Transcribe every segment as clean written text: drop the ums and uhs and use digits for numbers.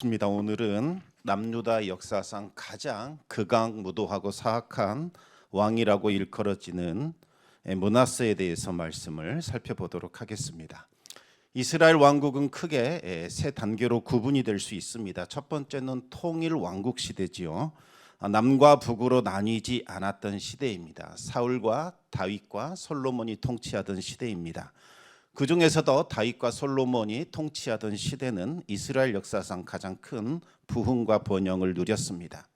반갑습니다. 오늘은 남유다 역사상 가장 극악무도하고 사악한 왕이라고 일컬어지는 므낫세에 대해서 말씀을 살펴보도록 하겠습니다. 이스라엘 왕국은 크게 세 단계로 구분이 될 수 있습니다. 첫 번째는 통일 왕국 시대지요. 남과 북으로 나뉘지 않았던 시대입니다. 사울과 다윗과 솔로몬이 통치하던 시대입니다. 그 중에서도 다윗과 솔로몬이 통치하던 시대는 이스라엘 역사상 가장 큰 부흥과 번영을 누렸습니다.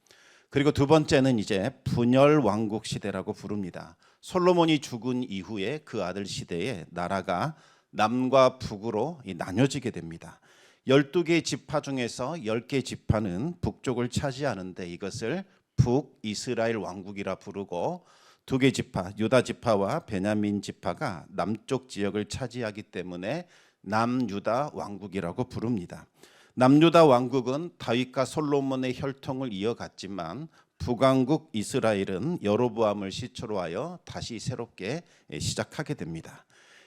그리고 두 번째는 이제 분열 왕국 시대라고 부릅니다. 솔로몬이 죽은 이후에 그 아들 시대에 나라가 남과 북으로 나뉘어지게 됩니다. 12개 지파 중에서 10개 지파는 북쪽을 차지하는데 이것을 북이스라엘 왕국이라 부르고 2개 지파, 유다 지파와 베냐민 지파가 남쪽 지역을 차지하기 때문에 남유다 왕국이라고 부릅니다. 남유다 왕국은 다윗과 솔로몬의 혈통을 이어갔지만 북왕국 이스라엘은 여로보암을 시초로 하여 다시 새롭게 시작하게 됩니다.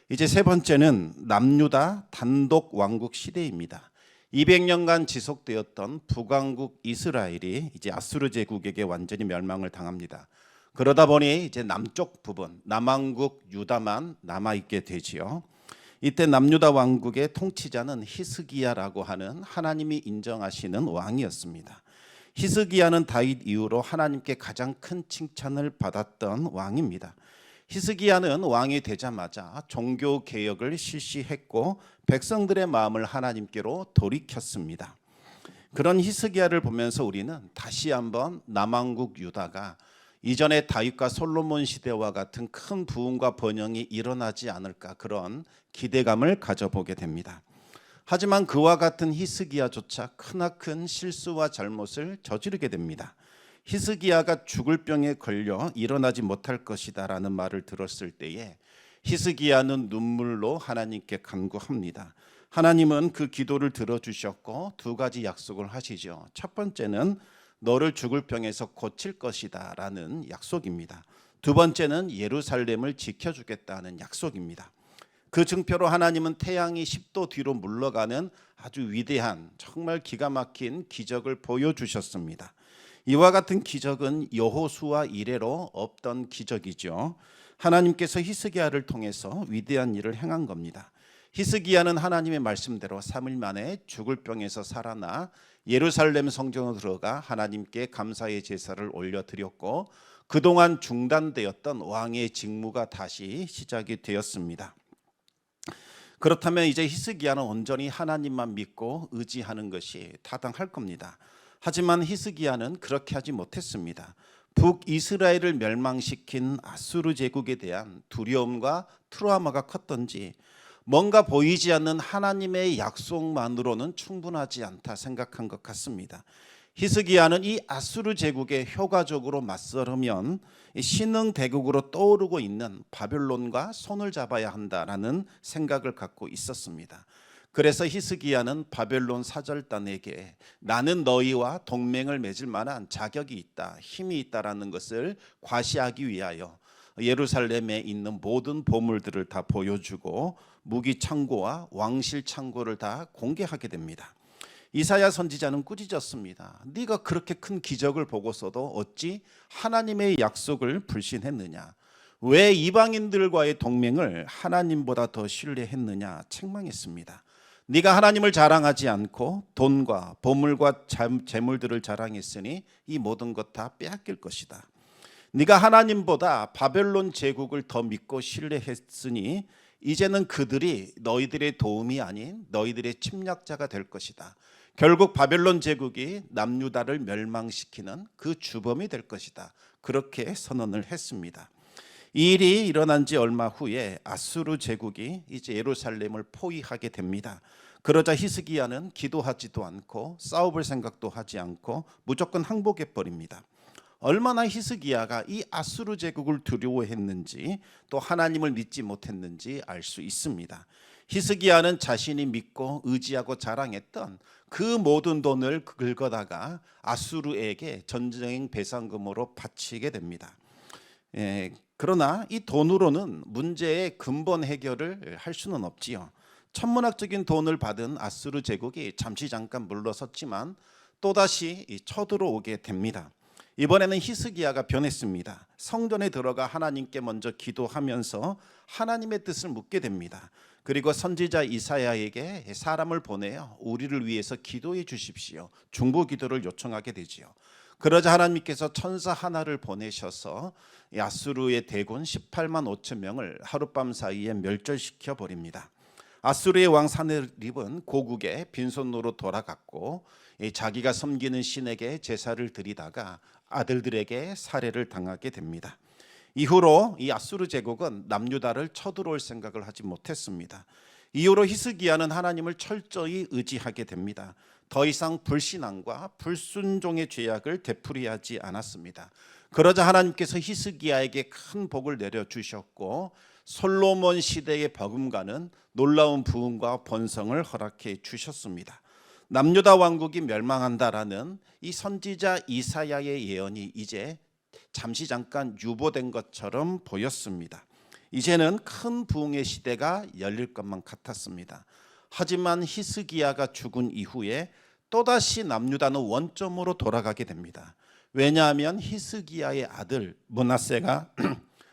이제 세 번째는 남유다 단독 왕국 시대입니다. 200년간 지속되었던 북왕국 이스라엘이 이제 아수르 제국에게 완전히 멸망을 당합니다. 그러다 보니 이제 남쪽 부분 남왕국 유다만 남아 있게 되지요. 이때 남유다 왕국의 통치자는 히스기야라고 하는 하나님이 인정하시는 왕이었습니다. 히스기야는 다윗 이후로 하나님께 가장 큰 칭찬을 받았던 왕입니다. 히스기야는 왕이 되자마자 종교 개혁을 실시했고 백성들의 마음을 하나님께로 돌이켰습니다. 그런 히스기야를 보면서 우리는 다시 한번 남왕국 유다가 이전에 다윗과 솔로몬 시대와 같은 큰 부흥과 번영이 일어나지 않을까 그런 기대감을 가져보게 됩니다. 하지만 그와 같은 히스기야조차 크나큰 실수와 잘못을 저지르게 됩니다. 히스기야가 죽을 병에 걸려 일어나지 못할 것이다 라는 말을 들었을 때에 히스기야는 눈물로 하나님께 간구합니다. 하나님은 그 기도를 들어주셨고 두 가지 약속을 하시죠. 첫 번째는 너를 죽을 병에서 고칠 것이다 라는 약속입니다. 두 번째는 예루살렘을 지켜주겠다는 약속입니다. 그 증표로 하나님은 태양이 10도 뒤로 물러가는 아주 위대한 정말 기가 막힌 기적을 보여주셨습니다. 이와 같은 기적은 여호수아 이래로 없던 기적이죠. 하나님께서 히스기야를 통해서 위대한 일을 행한 겁니다. 히스기야는 하나님의 말씀대로 3일 만에 죽을 병에서 살아나 예루살렘 성전으로 들어가 하나님께 감사의 제사를 올려드렸고 그동안 중단되었던 왕의 직무가 다시 시작이 되었습니다. 그렇다면 이제 히스기야는 온전히 하나님만 믿고 의지하는 것이 타당할 겁니다. 하지만 히스기야는 그렇게 하지 못했습니다. 북이스라엘을 멸망시킨 아수르 제국에 대한 두려움과 트라우마가 컸던지 뭔가 보이지 않는 하나님의 약속만으로는 충분하지 않다 생각한 것 같습니다. 히스기야는 이 아수르 제국에 효과적으로 맞서려면 신흥 대국으로 떠오르고 있는 바벨론과 손을 잡아야 한다라는 생각을 갖고 있었습니다. 그래서 히스기야는 바벨론 사절단에게 나는 너희와 동맹을 맺을 만한 자격이 있다, 힘이 있다라는 것을 과시하기 위하여 예루살렘에 있는 모든 보물들을 다 보여주고 무기 창고와 왕실 창고를 다 공개하게 됩니다. 이사야 선지자는 꾸짖었습니다. 네가 그렇게 큰 기적을 보고서도 어찌 하나님의 약속을 불신했느냐? 왜 이방인들과의 동맹을 하나님보다 더 신뢰했느냐? 책망했습니다. 네가 하나님을 자랑하지 않고 돈과 보물과 재물들을 자랑했으니 이 모든 것 다 빼앗길 것이다. 네가 하나님보다 바벨론 제국을 더 믿고 신뢰했으니 이제는 그들이 너희들의 도움이 아닌 너희들의 침략자가 될 것이다. 결국 바벨론 제국이 남유다를 멸망시키는 그 주범이 될 것이다. 그렇게 선언을 했습니다. 이 일이 일어난 지 얼마 후에 아수르 제국이 이제 예루살렘을 포위하게 됩니다. 그러자 히스기야는 기도하지도 않고 싸워볼 생각도 하지 않고 무조건 항복해 버립니다. 얼마나 히스기야가 이 아수르 제국을 두려워했는지 또 하나님을 믿지 못했는지 알 수 있습니다. 히스기야는 자신이 믿고 의지하고 자랑했던 그 모든 돈을 긁어다가 아수르에게 전쟁 배상금으로 바치게 됩니다. 그러나 이 돈으로는 문제의 근본 해결을 할 수는 없지요. 천문학적인 도움을 받은 아수르 제국이 잠시 잠깐 물러섰지만 또다시 쳐들어오게 됩니다. 이번에는 히스기야가 변했습니다. 성전에 들어가 하나님께 먼저 기도하면서 하나님의 뜻을 묻게 됩니다. 그리고 선지자 이사야에게 사람을 보내어 우리를 위해서 기도해 주십시오. 중보 기도를 요청하게 되지요. 그러자 하나님께서 천사 하나를 보내셔서 아수르의 대군 18만 5천 명을 하룻밤 사이에 멸절시켜 버립니다. 아수르의 왕 사네립은 고국에 빈손으로 돌아갔고 자기가 섬기는 신에게 제사를 드리다가 아들들에게 살해를 당하게 됩니다. 이후로 이 아수르 제국은 남유다를 쳐들어올 생각을 하지 못했습니다. 이후로 히스기야는 하나님을 철저히 의지하게 됩니다. 더 이상 불신앙과 불순종의 죄악을 되풀이하지 않았습니다. 그러자 하나님께서 히스기야에게 큰 복을 내려주셨고 솔로몬 시대의 버금가는 놀라운 부흥과 번성을 허락해 주셨습니다. 남유다 왕국이 멸망한다라는 이 선지자 이사야의 예언이 이제 잠시 잠깐 유보된 것처럼 보였습니다. 이제는 큰 부흥의 시대가 열릴 것만 같았습니다. 하지만 히스기야가 죽은 이후에 또다시 남유다는 원점으로 돌아가게 됩니다. 왜냐하면 히스기야의 아들 므낫세가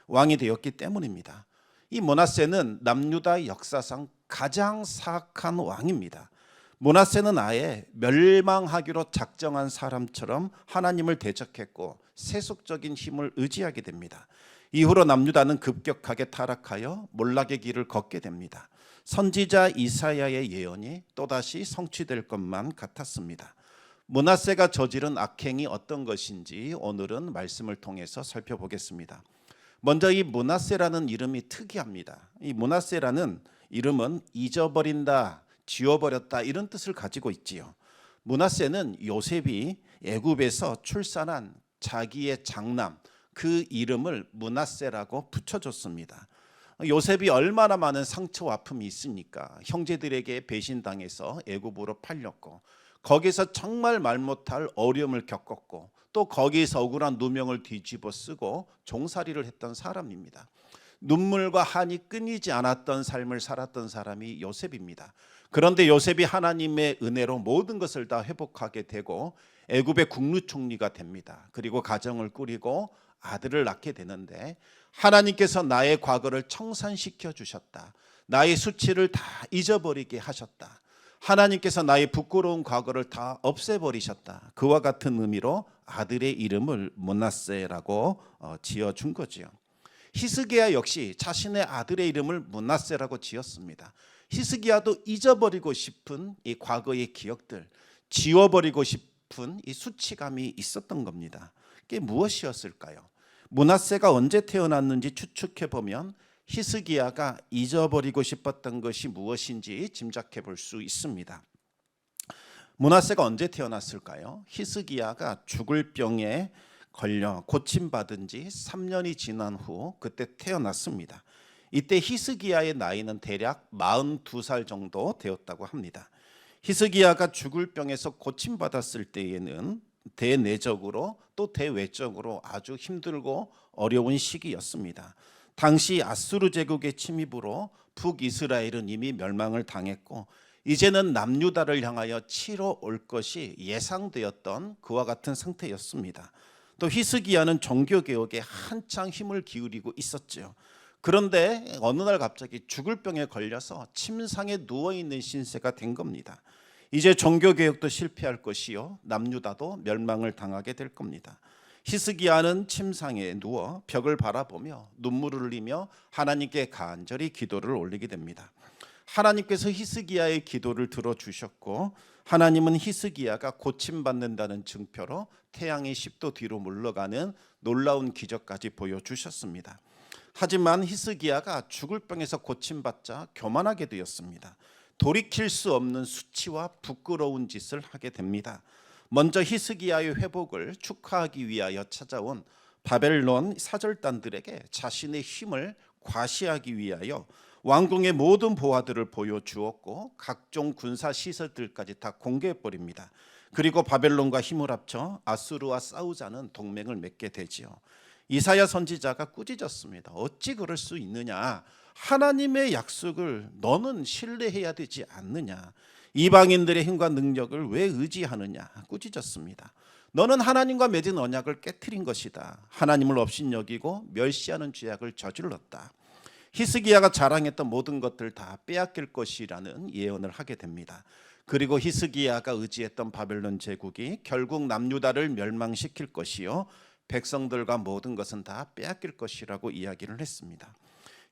왕이 되었기 때문입니다. 이 므낫세는 남유다 역사상 가장 사악한 왕입니다. 므낫세는 아예 멸망하기로 작정한 사람처럼 하나님을 대적했고 세속적인 힘을 의지하게 됩니다. 이후로 남유다는 급격하게 타락하여 몰락의 길을 걷게 됩니다. 선지자 이사야의 예언이 또다시 성취될 것만 같았습니다. 므낫세가 저지른 악행이 어떤 것인지 오늘은 말씀을 통해서 살펴보겠습니다. 먼저 이 므낫세라는 이름이 특이합니다. 이 므낫세라는 이름은 잊어버린다, 지워버렸다 이런 뜻을 가지고 있지요. 므낫세는 요셉이 애굽에서 출산한 자기의 장남 그 이름을 므낫세라고 붙여줬습니다. 요셉이 얼마나 많은 상처와 아픔이 있습니까? 형제들에게 배신당해서 애굽으로 팔렸고 거기서 정말 말 못할 어려움을 겪었고 또 거기에서 억울한 누명을 뒤집어 쓰고 종살이를 했던 사람입니다. 눈물과 한이 끊이지 않았던 삶을 살았던 사람이 요셉입니다. 그런데 요셉이 하나님의 은혜로 모든 것을 다 회복하게 되고 애굽의 국무총리가 됩니다. 그리고 가정을 꾸리고 아들을 낳게 되는데 하나님께서 나의 과거를 청산시켜 주셨다. 나의 수치를 다 잊어버리게 하셨다. 하나님께서 나의 부끄러운 과거를 다 없애버리셨다. 그와 같은 의미로 아들의 이름을 므낫세라고 지어준 거지요. 히스기야 역시 자신의 아들의 이름을 므낫세라고 지었습니다. 히스기야도 잊어버리고 싶은 이 과거의 기억들, 지워버리고 싶은 이 수치감이 있었던 겁니다. 그게 무엇이었을까요? 므낫세가 언제 태어났는지 추측해 보면 히스기야가 잊어버리고 싶었던 것이 무엇인지 짐작해 볼 수 있습니다. 므낫세가 언제 태어났을까요? 히스기야가 죽을 병에 걸려 고침받은 지 3년이 지난 후 그때 태어났습니다. 이때 히스기야의 나이는 대략 42살 정도 되었다고 합니다. 히스기야가 죽을 병에서 고침받았을 때에는 대내적으로 또 대외적으로 아주 힘들고 어려운 시기였습니다. 당시 아수르 제국의 침입으로 북이스라엘은 이미 멸망을 당했고 이제는 남유다를 향하여 치러 올 것이 예상되었던 그와 같은 상태였습니다. 또 히스기야는 종교개혁에 한창 힘을 기울이고 있었죠. 그런데 어느 날 갑자기 죽을 병에 걸려서 침상에 누워있는 신세가 된 겁니다. 이제 종교개혁도 실패할 것이요 남유다도 멸망을 당하게 될 겁니다. 히스기야는 침상에 누워 벽을 바라보며 눈물을 흘리며 하나님께 간절히 기도를 올리게 됩니다. 하나님께서 히스기야의 기도를 들어주셨고 하나님은 히스기야가 고침받는다는 증표로 태양이 10도 뒤로 물러가는 놀라운 기적까지 보여주셨습니다. 하지만 히스기야가 죽을 병에서 고침받자 교만하게 되었습니다. 돌이킬 수 없는 수치와 부끄러운 짓을 하게 됩니다. 먼저 히스기야의 회복을 축하하기 위하여 찾아온 바벨론 사절단들에게 자신의 힘을 과시하기 위하여 왕궁의 모든 보화들을 보여주었고 각종 군사 시설들까지 다 공개해버립니다. 그리고 바벨론과 힘을 합쳐 아수르와 싸우자는 동맹을 맺게 되지요. 이사야 선지자가 꾸짖었습니다. 어찌 그럴 수 있느냐? 하나님의 약속을 너는 신뢰해야 되지 않느냐? 이방인들의 힘과 능력을 왜 의지하느냐? 꾸짖었습니다. 너는 하나님과 맺은 언약을 깨트린 것이다. 하나님을 업신여기고 멸시하는 죄악을 저질렀다. 히스기야가 자랑했던 모든 것들 다 빼앗길 것이라는 예언을 하게 됩니다. 그리고 히스기야가 의지했던 바벨론 제국이 결국 남유다를 멸망시킬 것이요 백성들과 모든 것은 다 빼앗길 것이라고 이야기를 했습니다.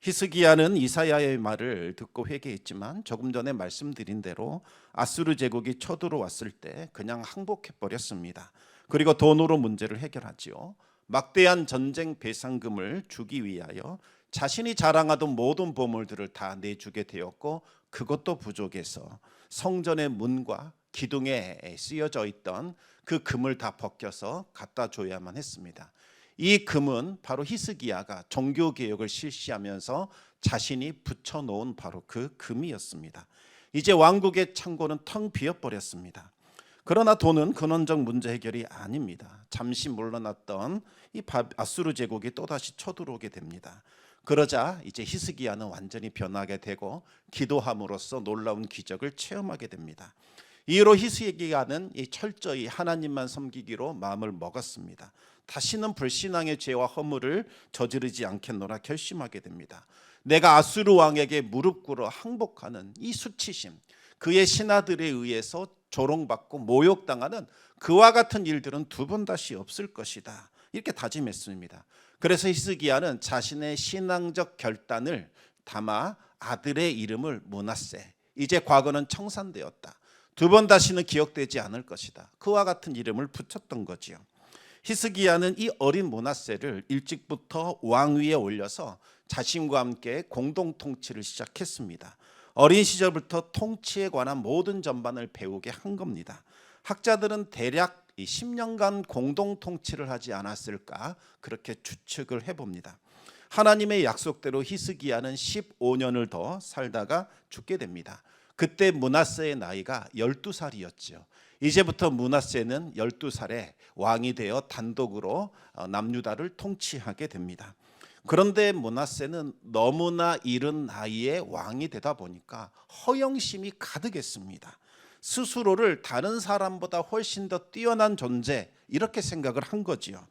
히스기야는 이사야의 말을 듣고 회개했지만 조금 전에 말씀드린 대로 아수르 제국이 쳐들어왔을 때 그냥 항복해 버렸습니다. 그리고 돈으로 문제를 해결하지요. 막대한 전쟁 배상금을 주기 위하여 자신이 자랑하던 모든 보물들을 다 내주게 되었고, 그것도 부족해서 성전의 문과 기둥에 쓰여져 있던 그 금을 다 벗겨서 갖다 줘야만 했습니다. 이 금은 바로 히스기야가 종교개혁을 실시하면서 자신이 붙여놓은 바로 그 금이었습니다. 이제 왕국의 창고는 텅 비어버렸습니다. 그러나 돈은 근원적 문제 해결이 아닙니다. 잠시 물러났던 이 아수르 제국이 또다시 쳐들어오게 됩니다. 그러자 이제 히스기야는 완전히 변하게 되고 기도함으로써 놀라운 기적을 체험하게 됩니다. 이후로 히스기야는 철저히 하나님만 섬기기로 마음을 먹었습니다. 다시는 불신앙의 죄와 허물을 저지르지 않겠노라 결심하게 됩니다. 내가 아수르 왕에게 무릎 꿇어 항복하는 이 수치심, 그의 신하들에 의해서 조롱받고 모욕당하는 그와 같은 일들은 두 번 다시 없을 것이다, 이렇게 다짐했습니다. 그래서 히스기야는 자신의 신앙적 결단을 담아 아들의 이름을 므낫세, 이제 과거는 청산되었다, 두 번 다시는 기억되지 않을 것이다, 그와 같은 이름을 붙였던 거지요. 히스기야는 이 어린 므낫세를 일찍부터 왕위에 올려서 자신과 함께 공동 통치를 시작했습니다. 어린 시절부터 통치에 관한 모든 전반을 배우게 한 겁니다. 학자들은 대략 10년간 공동 통치를 하지 않았을까 그렇게 추측을 해봅니다. 하나님의 약속대로 히스기야는 15년을 더 살다가 죽게 됩니다. 그때 므낫세의 나이가 12살이었죠. 이제부터 므낫세는 12살에 왕이 되어 단독으로 남유다를 통치하게 됩니다. 그런데 므낫세는 너무나 이른 나이에 왕이 되다 보니까 허영심이 가득했습니다. 스스로를 다른 사람보다 훨씬 더 뛰어난 존재, 이렇게 생각을 한 거지요.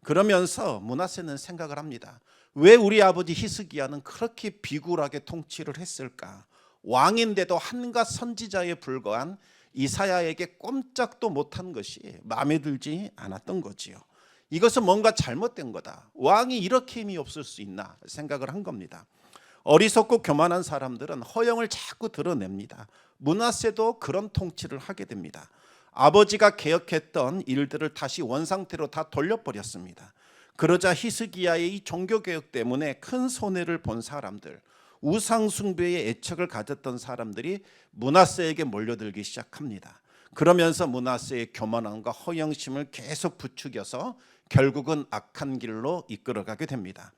그러면서 므낫세는 생각을 합니다. 왜 우리 아버지 히스기야는 그렇게 비굴하게 통치를 했을까? 왕인데도 한갓 선지자에 불과한 이사야에게 꼼짝도 못한 것이 마음에 들지 않았던 거지요. 이것은 뭔가 잘못된 거다, 왕이 이렇게 힘이 없을 수 있나 생각을 한 겁니다. 어리석고 교만한 사람들은 허영을 자꾸 드러냅니다. 므낫세도 그런 통치를 하게 됩니다. 아버지가 개혁했던 일들을 다시 원상태로 다 돌려버렸습니다. 그러자 히스기야의 이 종교개혁 때문에 큰 손해를 본 사람들, 우상숭배의 애착을 가졌던 사람들이 므낫세에게 몰려들기 시작합니다. 그러면서 므낫세의 교만함과 허영심을 계속 부추겨서 결국은 악한 길로 이끌어가게 됩니다.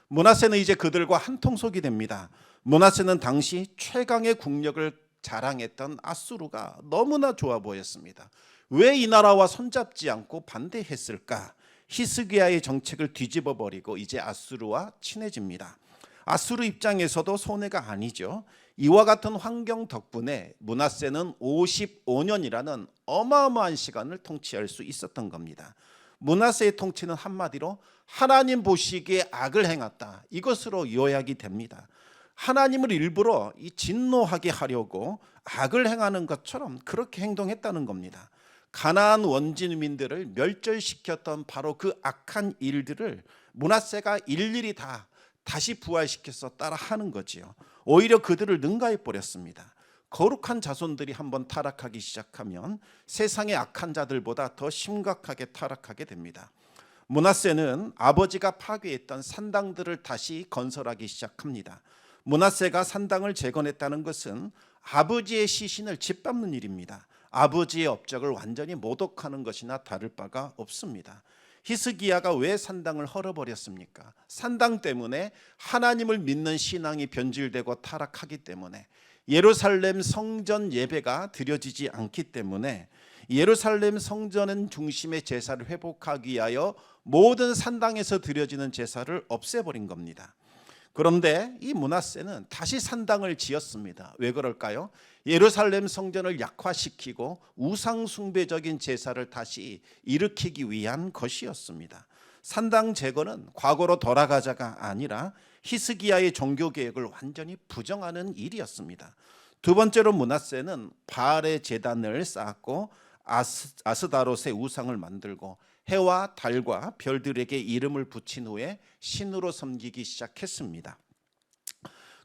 므낫세는 이제 그들과 한통속이 됩니다. 므낫세는 당시 최강의 국력을 자랑했던 아수르가 너무나 좋아 보였습니다. 왜 이 나라와 손잡지 않고 반대했을까? 히스기야의 정책을 뒤집어 버리고 이제 아수르와 친해집니다. 아수르 입장에서도 손해가 아니죠. 이와 같은 환경 덕분에 므낫세는 55년이라는 어마어마한 시간을 통치할 수 있었던 겁니다. 므낫세의 통치는 한마디로 하나님 보시기에 악을 행했다, 이것으로 요약이 됩니다. 하나님을 일부러 진노하게 하려고 악을 행하는 것처럼 그렇게 행동했다는 겁니다. 가나안 원주민들을 멸절시켰던 바로 그 악한 일들을 므낫세가 일일이 다시 부활시켜서 따라하는 거지요. 오히려 그들을 능가해 버렸습니다. 거룩한 자손들이 한번 타락하기 시작하면 세상의 악한 자들보다 더 심각하게 타락하게 됩니다. 므낫세는 아버지가 파괴했던 산당들을 다시 건설하기 시작합니다. 므낫세가 산당을 재건했다는 것은 아버지의 시신을 짓밟는 일입니다. 아버지의 업적을 완전히 모독하는 것이나 다를 바가 없습니다. 히스기야가 왜 산당을 헐어버렸습니까? 산당 때문에 하나님을 믿는 신앙이 변질되고 타락하기 때문에, 예루살렘 성전 예배가 드려지지 않기 때문에, 예루살렘 성전은 중심의 제사를 회복하기 위하여 모든 산당에서 드려지는 제사를 없애버린 겁니다. 그런데 이 므낫세는 다시 산당을 지었습니다. 왜 그럴까요? 예루살렘 성전을 약화시키고 우상 숭배적인 제사를 다시 일으키기 위한 것이었습니다. 산당 제거는 과거로 돌아가자가 아니라 히스기야의 종교 계획을 완전히 부정하는 일이었습니다. 두 번째로 므낫세는 바알의 제단을 쌓았고 아스다롯의 우상을 만들고 해와 달과 별들에게 이름을 붙인 후에 신으로 섬기기 시작했습니다.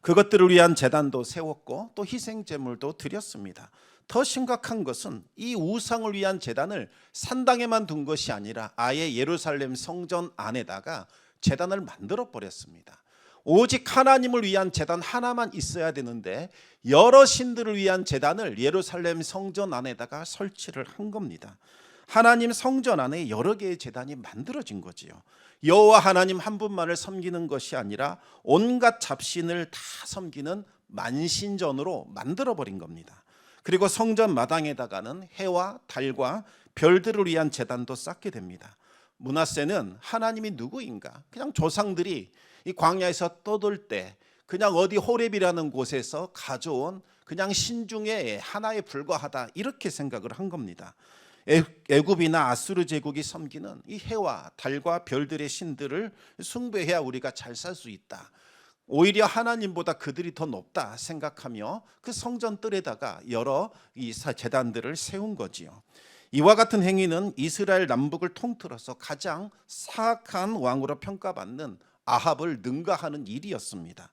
그것들을 위한 제단도 세웠고 또 희생 제물도 드렸습니다. 더 심각한 것은 이 우상을 위한 제단을 산당에만 둔 것이 아니라 아예 예루살렘 성전 안에다가 제단을 만들어 버렸습니다. 오직 하나님을 위한 제단 하나만 있어야 되는데 여러 신들을 위한 제단을 예루살렘 성전 안에다가 설치를 한 겁니다. 하나님 성전 안에 여러 개의 제단이 만들어진 거지요. 여호와 하나님 한 분만을 섬기는 것이 아니라 온갖 잡신을 다 섬기는 만신전으로 만들어버린 겁니다. 그리고 성전 마당에다가는 해와 달과 별들을 위한 제단도 쌓게 됩니다. 므낫세는 하나님이 누구인가? 그냥 조상들이 이 광야에서 떠돌 때 그냥 어디 호렙이라는 곳에서 가져온 그냥 신 중에 하나에 불과하다 이렇게 생각을 한 겁니다. 애굽이나 아수르 제국이 섬기는 이 해와 달과 별들의 신들을 숭배해야 우리가 잘 살 수 있다. 오히려 하나님보다 그들이 더 높다 생각하며 그 성전 뜰에다가 여러 이 제단들을 세운 거지요. 이와 같은 행위는 이스라엘 남북을 통틀어서 가장 사악한 왕으로 평가받는 아합을 능가하는 일이었습니다.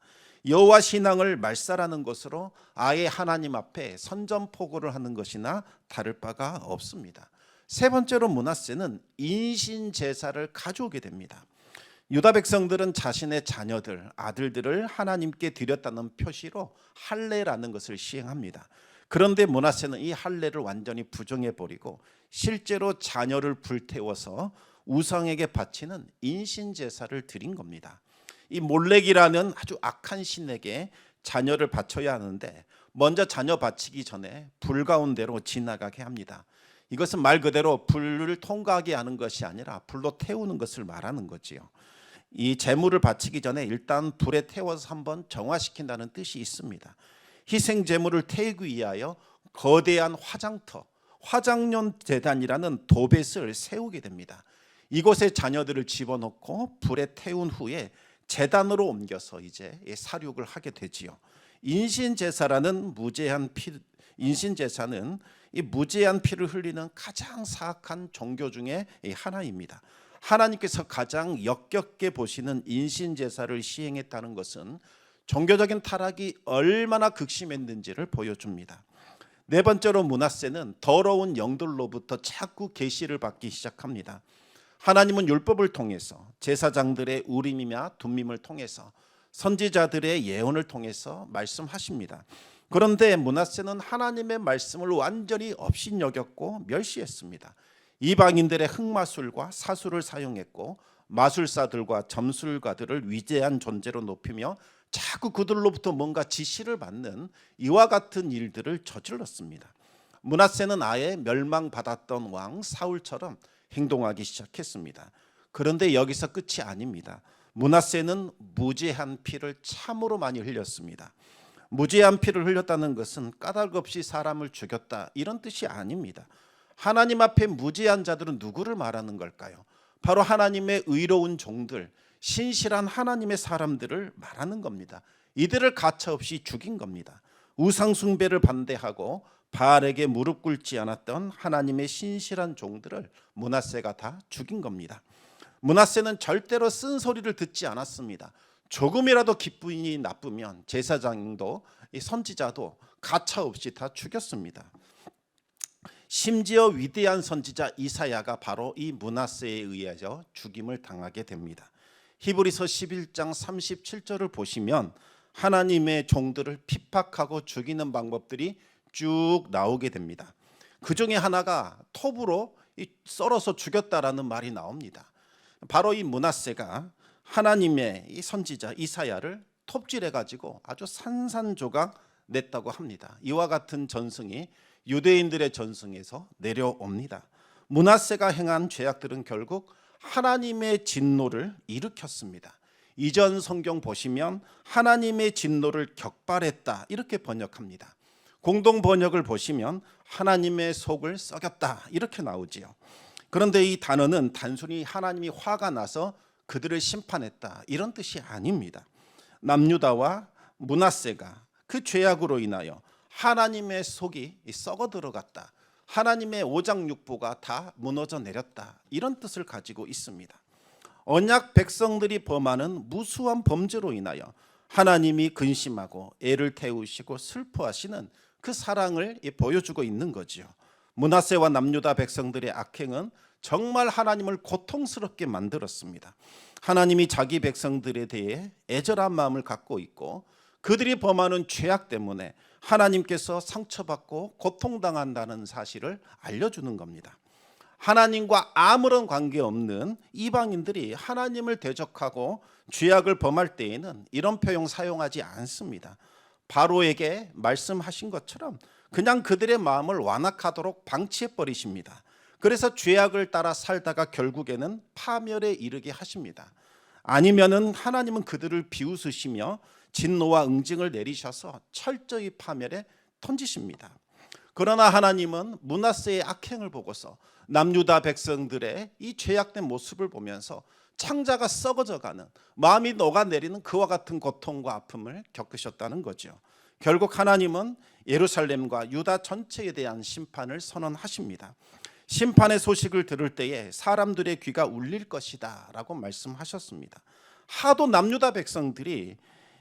여호와 신앙을 말살하는 것으로 아예 하나님 앞에 선전포고를 하는 것이나 다를 바가 없습니다. 세 번째로 므낫세는 인신 제사를 가져오게 됩니다. 유다 백성들은 자신의 자녀들, 아들들을 하나님께 드렸다는 표시로 할례라는 것을 시행합니다. 그런데 므낫세는 이 할례를 완전히 부정해 버리고 실제로 자녀를 불태워서 우상에게 바치는 인신 제사를 드린 겁니다. 이 몰렉이라는 아주 악한 신에게 자녀를 바쳐야 하는데 먼저 자녀 바치기 전에 불 가운데로 지나가게 합니다. 이것은 말 그대로 불을 통과하게 하는 것이 아니라 불로 태우는 것을 말하는 거지요. 이 제물을 바치기 전에 일단 불에 태워서 한번 정화시킨다는 뜻이 있습니다. 희생 제물을 태우기 위하여 거대한 화장터, 화장용 제단이라는 도벳을 세우게 됩니다. 이곳에 자녀들을 집어넣고 불에 태운 후에 제단으로 옮겨서 이제 사륙을 하게 되지요. 인신제사라는 인신제사는 이 무제한 피를 흘리는 가장 사악한 종교 중에 하나입니다. 하나님께서 가장 역겹게 보시는 인신제사를 시행했다는 것은 종교적인 타락이 얼마나 극심했는지를 보여줍니다. 네 번째로 므낫세는 더러운 영들로부터 자꾸 계시를 받기 시작합니다. 하나님은 율법을 통해서 제사장들의 우림이나 둠밈을 통해서 선지자들의 예언을 통해서 말씀하십니다. 그런데 므낫세는 하나님의 말씀을 완전히 업신여겼고 멸시했습니다. 이방인들의 흑마술과 사술을 사용했고 마술사들과 점술가들을 위대한 존재로 높이며 자꾸 그들로부터 뭔가 지시를 받는 이와 같은 일들을 저질렀습니다. 므낫세는 아예 멸망받았던 왕 사울처럼 행동하기 시작했습니다. 그런데 여기서 끝이 아닙니다. 므낫세는 무죄한 피를 참으로 많이 흘렸습니다. 무죄한 피를 흘렸다는 것은 까닭 없이 사람을 죽였다 이런 뜻이 아닙니다. 하나님 앞에 무죄한 자들은 누구를 말하는 걸까요? 바로 하나님의 의로운 종들, 신실한 하나님의 사람들을 말하는 겁니다. 이들을 가차없이 죽인 겁니다. 우상 숭배를 반대하고 바알에게 무릎 꿇지 않았던 하나님의 신실한 종들을 므낫세가 다 죽인 겁니다. 므낫세는 절대로 쓴소리를 듣지 않았습니다. 조금이라도 기분이 나쁘면 제사장도 선지자도 가차없이 다 죽였습니다. 심지어 위대한 선지자 이사야가 바로 이 므낫세에 의해서 죽임을 당하게 됩니다. 히브리서 11장 37절을 보시면 하나님의 종들을 핍박하고 죽이는 방법들이 쭉 나오게 됩니다. 그 중에 하나가 톱으로 썰어서 죽였다라는 말이 나옵니다. 바로 이 므낫세가 하나님의 이 선지자 이사야를 톱질해 가지고 아주 산산조각 냈다고 합니다. 이와 같은 전승이 유대인들의 전승에서 내려옵니다. 므낫세가 행한 죄악들은 결국 하나님의 진노를 일으켰습니다. 이전 성경 보시면 하나님의 진노를 격발했다 이렇게 번역합니다. 공동 번역을 보시면 하나님의 속을 썩였다 이렇게 나오지요. 그런데 이 단어는 단순히 하나님이 화가 나서 그들을 심판했다 이런 뜻이 아닙니다. 남유다와 므낫세가 그 죄악으로 인하여 하나님의 속이 썩어 들어갔다, 하나님의 오장육부가 다 무너져 내렸다 이런 뜻을 가지고 있습니다. 언약 백성들이 범하는 무수한 범죄로 인하여 하나님이 근심하고 애를 태우시고 슬퍼하시는 그 사랑을 보여주고 있는 거지요. 므낫세와 남유다 백성들의 악행은 정말 하나님을 고통스럽게 만들었습니다. 하나님이 자기 백성들에 대해 애절한 마음을 갖고 있고 그들이 범하는 죄악 때문에 하나님께서 상처받고 고통당한다는 사실을 알려주는 겁니다. 하나님과 아무런 관계없는 이방인들이 하나님을 대적하고 죄악을 범할 때에는 이런 표현 사용하지 않습니다. 바로에게 말씀하신 것처럼 그냥 그들의 마음을 완악하도록 방치해 버리십니다. 그래서 죄악을 따라 살다가 결국에는 파멸에 이르게 하십니다. 아니면은 하나님은 그들을 비웃으시며 진노와 응징을 내리셔서 철저히 파멸에 던지십니다. 그러나 하나님은 므낫세의 악행을 보고서 남유다 백성들의 이 죄악된 모습을 보면서 창자가 썩어져가는, 마음이 녹아내리는 그와 같은 고통과 아픔을 겪으셨다는 거죠. 결국 하나님은 예루살렘과 유다 전체에 대한 심판을 선언하십니다. 심판의 소식을 들을 때에 사람들의 귀가 울릴 것이다 라고 말씀하셨습니다. 하도 남유다 백성들이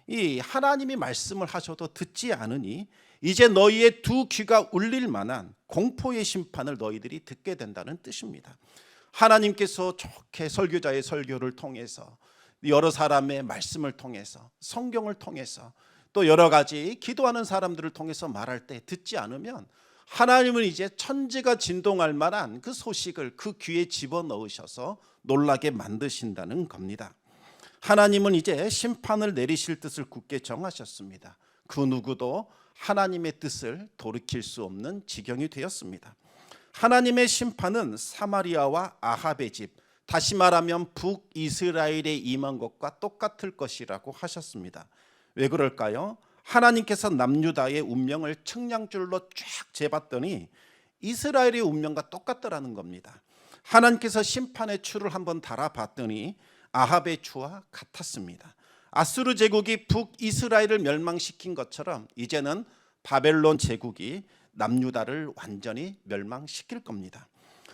이 하나님이 말씀을 하셔도 듣지 않으니 이제 너희의 두 귀가 울릴 만한 공포의 심판을 너희들이 듣게 된다는 뜻입니다. 하나님께서 좋게 설교자의 설교를 통해서, 여러 사람의 말씀을 통해서, 성경을 통해서, 또 여러 가지 기도하는 사람들을 통해서 말할 때 듣지 않으면 하나님은 이제 천지가 진동할 만한 그 소식을 그 귀에 집어넣으셔서 놀라게 만드신다는 겁니다. 하나님은 이제 심판을 내리실 뜻을 굳게 정하셨습니다. 그 누구도 하나님의 뜻을 돌이킬 수 없는 지경이 되었습니다. 하나님의 심판은 사마리아와 아합의 집, 다시 말하면 북이스라엘에 임한 것과 똑같을 것이라고 하셨습니다. 왜 그럴까요? 하나님께서 남유다의 운명을 측량줄로 쫙 재봤더니 이스라엘의 운명과 똑같더라는 겁니다. 하나님께서 심판의 추를 한번 달아봤더니 아합의 추와 같았습니다. 아수르 제국이 북이스라엘을 멸망시킨 것처럼 이제는 바벨론 제국이 남유다를 완전히 멸망시킬 겁니다.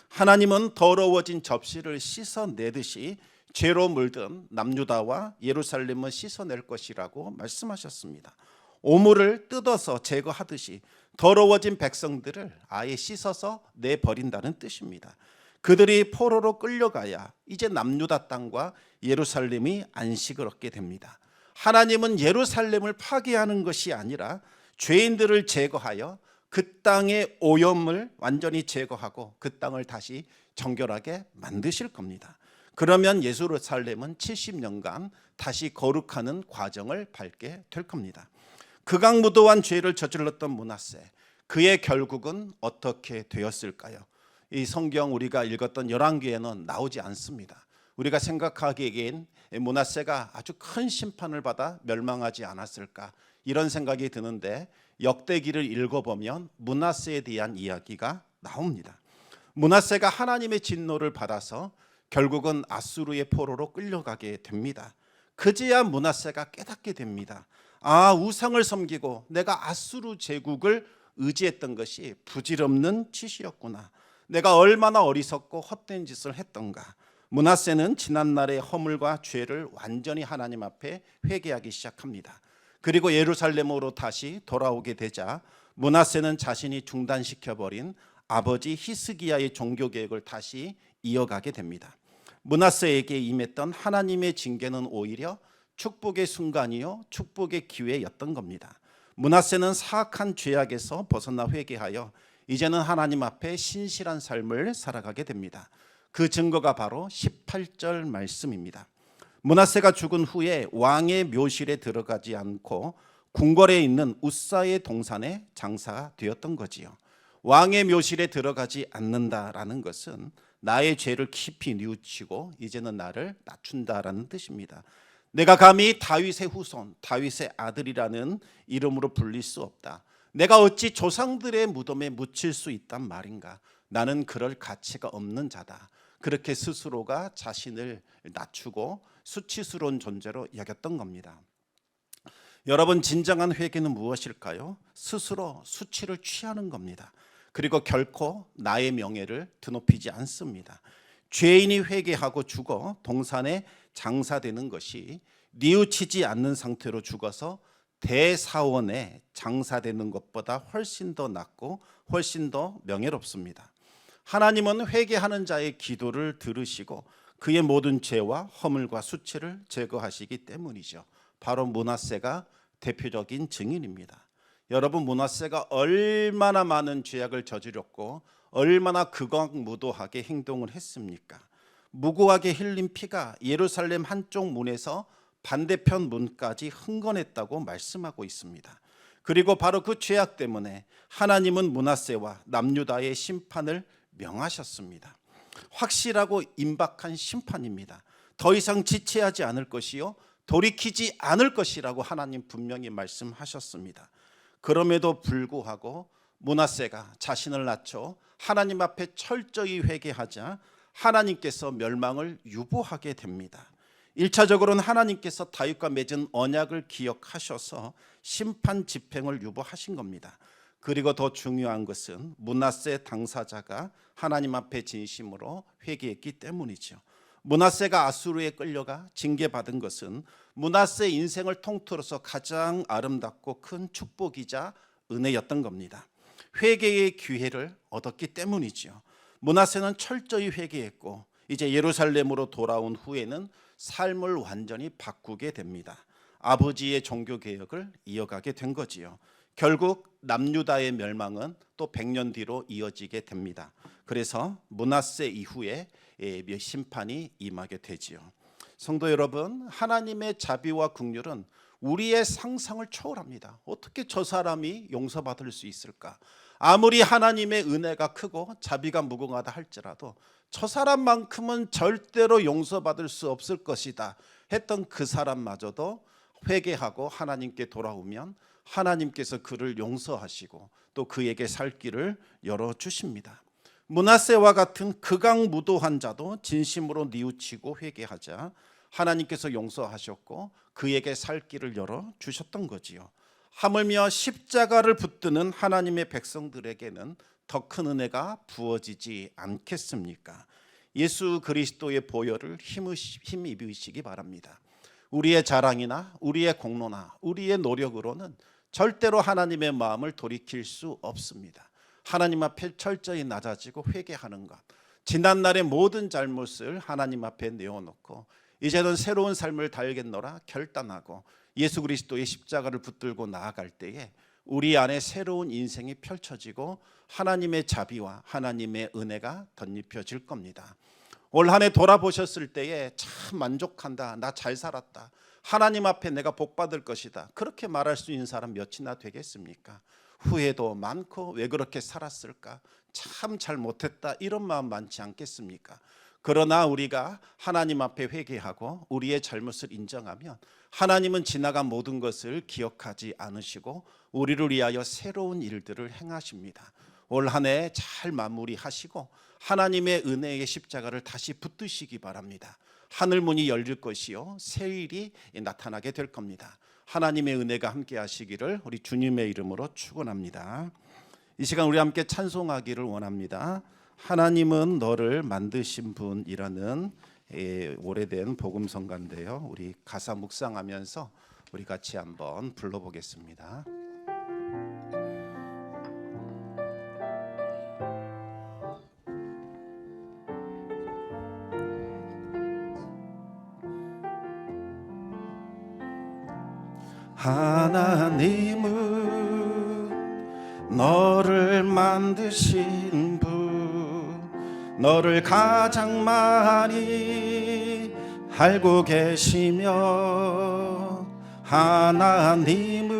하나님은 더러워진 접시를 씻어내듯이 죄로 물든 남유다와 예루살렘을 씻어낼 것이라고 말씀하셨습니다. 오물을 뜯어서 제거하듯이 더러워진 백성들을 아예 씻어서 내버린다는 뜻입니다. 그들이 포로로 끌려가야 이제 남유다 땅과 예루살렘이 안식을 얻게 됩니다. 하나님은 예루살렘을 파괴하는 것이 아니라 죄인들을 제거하여 그 땅의 오염을 완전히 제거하고 그 땅을 다시 정결하게 만드실 겁니다. 그러면 예루살렘은 70년간 다시 거룩하는 과정을 밟게 될 겁니다. 극악무도한 죄를 저질렀던 므낫세, 그의 결국은 어떻게 되었을까요? 이 성경 우리가 읽었던 열왕기에는 나오지 않습니다. 우리가 생각하기에는 므낫세가 아주 큰 심판을 받아 멸망하지 않았을까 이런 생각이 드는데 역대기를 읽어보면 므낫세에 대한 이야기가 나옵니다. 므낫세가 하나님의 진노를 받아서 결국은 아수르의 포로로 끌려가게 됩니다. 그제야 므낫세가 깨닫게 됩니다. 아, 우상을 섬기고 내가 아수르 제국을 의지했던 것이 부질없는 짓이었구나. 내가 얼마나 어리석고 헛된 짓을 했던가. 므낫세는 지난날의 허물과 죄를 완전히 하나님 앞에 회개하기 시작합니다. 그리고 예루살렘으로 다시 돌아오게 되자 므낫세는 자신이 중단시켜버린 아버지 히스기야의 종교 계획을 다시 이어가게 됩니다. 므낫세에게 임했던 하나님의 징계는 오히려 축복의 순간이요 축복의 기회였던 겁니다. 므낫세는 사악한 죄악에서 벗어나 회개하여 이제는 하나님 앞에 신실한 삶을 살아가게 됩니다. 그 증거가 바로 18절 말씀입니다. 므낫세가 죽은 후에 왕의 묘실에 들어가지 않고 궁궐에 있는 웃사의 동산에 장사되었던 거지요. 왕의 묘실에 들어가지 않는다라는 것은 나의 죄를 깊이 뉘우치고 이제는 나를 낮춘다라는 뜻입니다. 내가 감히 다윗의 후손, 다윗의 아들이라는 이름으로 불릴 수 없다. 내가 어찌 조상들의 무덤에 묻힐 수 있단 말인가. 나는 그럴 가치가 없는 자다. 그렇게 스스로가 자신을 낮추고 수치스러운 존재로 여겼던 겁니다. 여러분, 진정한 회개는 무엇일까요? 스스로 수치를 취하는 겁니다. 그리고 결코 나의 명예를 드높이지 않습니다. 죄인이 회개하고 죽어 동산에 장사되는 것이 뉘우치지 않는 상태로 죽어서 대사원에 장사되는 것보다 훨씬 더 낫고 훨씬 더 명예롭습니다. 하나님은 회개하는 자의 기도를 들으시고 그의 모든 죄와 허물과 수치를 제거하시기 때문이죠. 바로 므낫세가 대표적인 증인입니다. 여러분, 므낫세가 얼마나 많은 죄악을 저질렀고 얼마나 극악무도하게 행동을 했습니까? 무고하게 흘린 피가 예루살렘 한쪽 문에서 반대편 문까지 흥건했다고 말씀하고 있습니다. 그리고 바로 그 죄악 때문에 하나님은 므낫세와 남유다의 심판을 명하셨습니다. 확실하고 임박한 심판입니다. 더 이상 지체하지 않을 것이요 돌이키지 않을 것이라고 하나님 분명히 말씀하셨습니다. 그럼에도 불구하고 므낫세가 자신을 낮춰 하나님 앞에 철저히 회개하자 하나님께서 멸망을 유보하게 됩니다. 1차적으로는 하나님께서 다윗과 맺은 언약을 기억하셔서 심판 집행을 유보하신 겁니다. 그리고 더 중요한 것은 므낫세 당사자가 하나님 앞에 진심으로 회개했기 때문이죠. 므낫세가 아수르에 끌려가 징계받은 것은 므낫세 인생을 통틀어서 가장 아름답고 큰 축복이자 은혜였던 겁니다. 회개의 기회를 얻었기 때문이죠. 므낫세는 철저히 회개했고 이제 예루살렘으로 돌아온 후에는 삶을 완전히 바꾸게 됩니다. 아버지의 종교 개혁을 이어가게 된 거지요. 결국 남유다의 멸망은 또 100년 뒤로 이어지게 됩니다. 그래서 므낫세 이후에 심판이 임하게 되지요. 성도 여러분, 하나님의 자비와 긍휼은 우리의 상상을 초월합니다. 어떻게 저 사람이 용서받을 수 있을까? 아무리 하나님의 은혜가 크고 자비가 무궁하다 할지라도 저 사람만큼은 절대로 용서받을 수 없을 것이다 했던 그 사람마저도 회개하고 하나님께 돌아오면 하나님께서 그를 용서하시고 또 그에게 살 길을 열어주십니다. 므낫세와 같은 극악무도한 자도 진심으로 뉘우치고 회개하자 하나님께서 용서하셨고 그에게 살 길을 열어주셨던 거지요. 하물며 십자가를 붙드는 하나님의 백성들에게는 더 큰 은혜가 부어지지 않겠습니까? 예수 그리스도의 보혈을 힘입으시기 바랍니다. 우리의 자랑이나 우리의 공로나 우리의 노력으로는 절대로 하나님의 마음을 돌이킬 수 없습니다. 하나님 앞에 철저히 낮아지고 회개하는 것, 지난날의 모든 잘못을 하나님 앞에 내어놓고 이제는 새로운 삶을 달겠노라 결단하고 예수 그리스도의 십자가를 붙들고 나아갈 때에 우리 안에 새로운 인생이 펼쳐지고 하나님의 자비와 하나님의 은혜가 덧입혀질 겁니다. 올 한 해 돌아보셨을 때에 참 만족한다, 나 잘 살았다, 하나님 앞에 내가 복 받을 것이다, 그렇게 말할 수 있는 사람 몇이나 되겠습니까? 후회도 많고 왜 그렇게 살았을까, 참 잘못했다, 이런 마음 많지 않겠습니까? 그러나 우리가 하나님 앞에 회개하고 우리의 잘못을 인정하면 하나님은 지나간 모든 것을 기억하지 않으시고 우리를 위하여 새로운 일들을 행하십니다. 올 한 해 잘 마무리하시고 하나님의 은혜의 십자가를 다시 붙드시기 바랍니다. 하늘문이 열릴 것이요 새 일이 나타나게 될 겁니다. 하나님의 은혜가 함께 하시기를 우리 주님의 이름으로 축원합니다. 이 시간 우리 함께 찬송하기를 원합니다. 하나님은 너를 만드신 분이라는 오래된 복음성가인데요. 우리 가사 묵상하면서 우리 같이 한번 불러보겠습니다. 하나님은 너를 만드신 분, 너를 가장 많이 알고 계시며 하나님은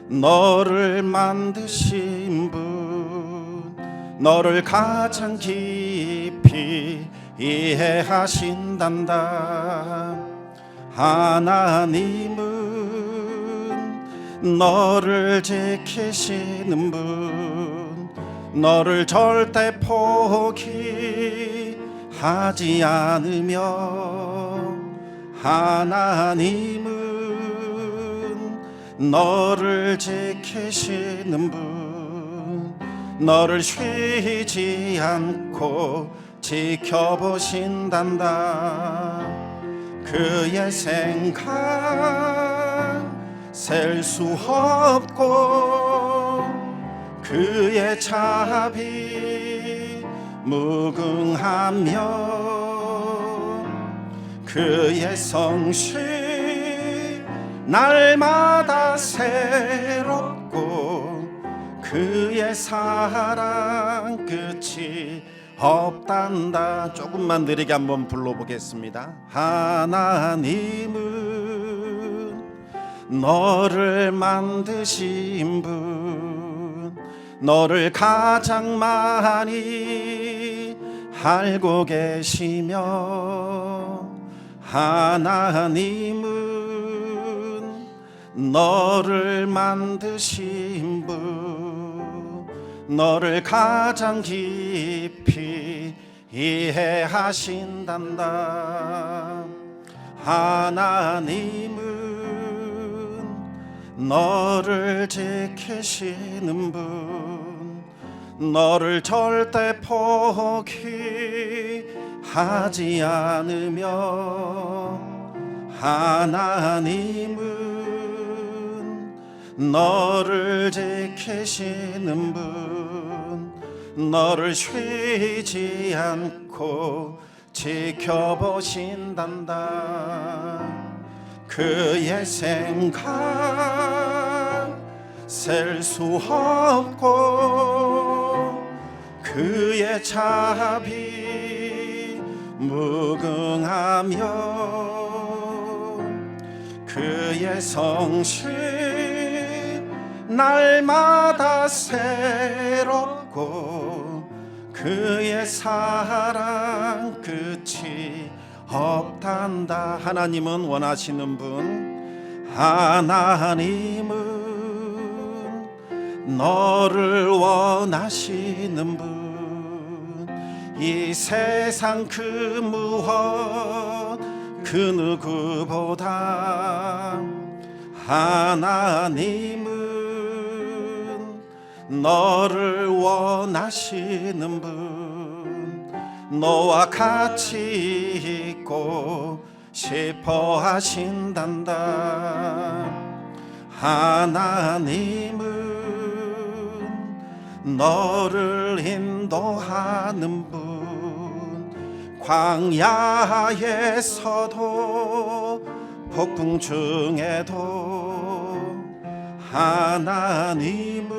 너를 만드신 분, 너를 가장 깊이 이해하신단다. 하나님은 너를 지키시는 분, 너를 절대 포기하지 않으며, 하나님은 너를 지키시는 분, 너를 쉬지 않고 지켜보신단다. 그의 생각 셀 수 없고 그의 자비 무궁하며, 그의 성실 날마다 새롭고 그의 사랑 끝이 없단다. 조금만 느리게 한번 불러보겠습니다. 하나님은 너를 만드신 분, 너를 가장 많이 알고 계시며, 하나님은 너를 만드신 분, 너를 가장 깊이 이해하신단다. 하나님은 너를 지키시는 분, 너를 절대 포기하지 않으며, 하나님은 너를 지키시는 분, 너를 쉬지 않고 지켜보신단다. 그의 생각 셀 수 없고 그의 자비 무궁하며, 그의 성실 날마다 새롭고 그의 사랑 끝이 없단다. 하나님은 원하시는 분, 하나님은 너를 원하시는 분, 이 세상 그 무엇 그 누구보다 하나님은 너를 원하시는 분, 너와 같이 있고 싶어 하신단다. 하나님은 너를 인도하는 분, 광야에서도 폭풍 중에도 하나님은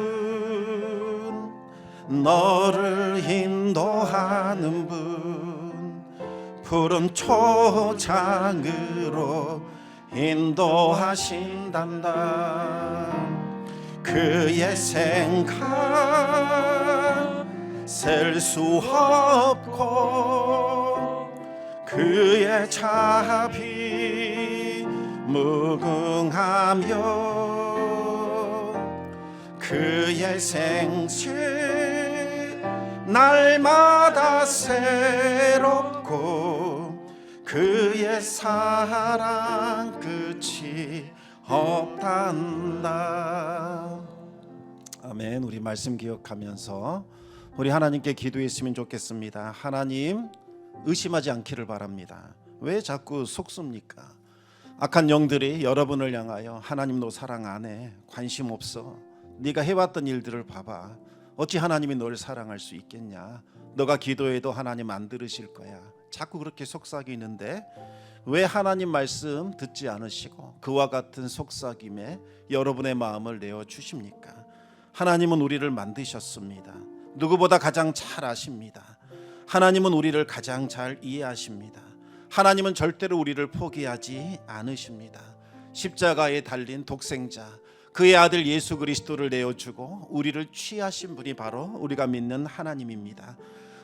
너를 인도하는 분, 푸른 초장으로 인도하신단다. 그의 생각 셀 수 없고 그의 자비 무궁하며, 그의 생실 날마다 새롭고 그의 사랑 끝이 없단다. 아멘. 우리 말씀 기억하면서 우리 하나님께 기도했으면 좋겠습니다. 하나님, 의심하지 않기를 바랍니다. 왜 자꾸 속습니까? 악한 영들이 여러분을 향하여 하나님 너 사랑 안 해, 관심 없어, 네가 해왔던 일들을 봐봐, 어찌 하나님이 널 사랑할 수 있겠냐, 너가 기도해도 하나님 안 들으실 거야, 자꾸 그렇게 속삭이는데 왜 하나님 말씀 듣지 않으시고 그와 같은 속삭임에 여러분의 마음을 내어주십니까? 하나님은 우리를 만드셨습니다. 누구보다 가장 잘 아십니다. 하나님은 우리를 가장 잘 이해하십니다. 하나님은 절대로 우리를 포기하지 않으십니다. 십자가에 달린 독생자, 그의 아들 예수 그리스도를 내어주고 우리를 취하신 분이 바로 우리가 믿는 하나님입니다.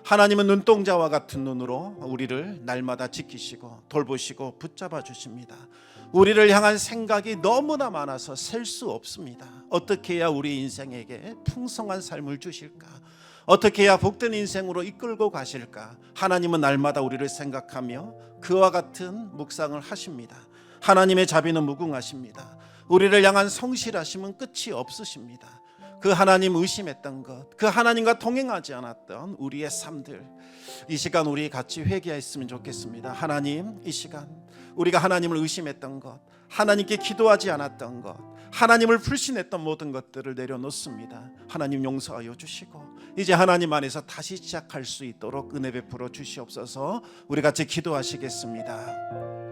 하나님은 눈동자와 같은 눈으로 우리를 날마다 지키시고 돌보시고 붙잡아 주십니다. 우리를 향한 생각이 너무나 많아서 셀 수 없습니다. 어떻게 해야 우리 인생에게 풍성한 삶을 주실까? 어떻게 해야 복된 인생으로 이끌고 가실까? 하나님은 날마다 우리를 생각하며 그와 같은 묵상을 하십니다. 하나님의 자비는 무궁하십니다. 우리를 향한 성실하심은 끝이 없으십니다. 그 하나님 의심했던 것, 그 하나님과 동행하지 않았던 우리의 삶들, 이 시간 우리 같이 회개했으면 좋겠습니다. 하나님, 이 시간 우리가 하나님을 의심했던 것, 하나님께 기도하지 않았던 것, 하나님을 불신했던 모든 것들을 내려놓습니다. 하나님 용서하여 주시고 이제 하나님 안에서 다시 시작할 수 있도록 은혜 베풀어 주시옵소서. 우리 같이 기도하시겠습니다.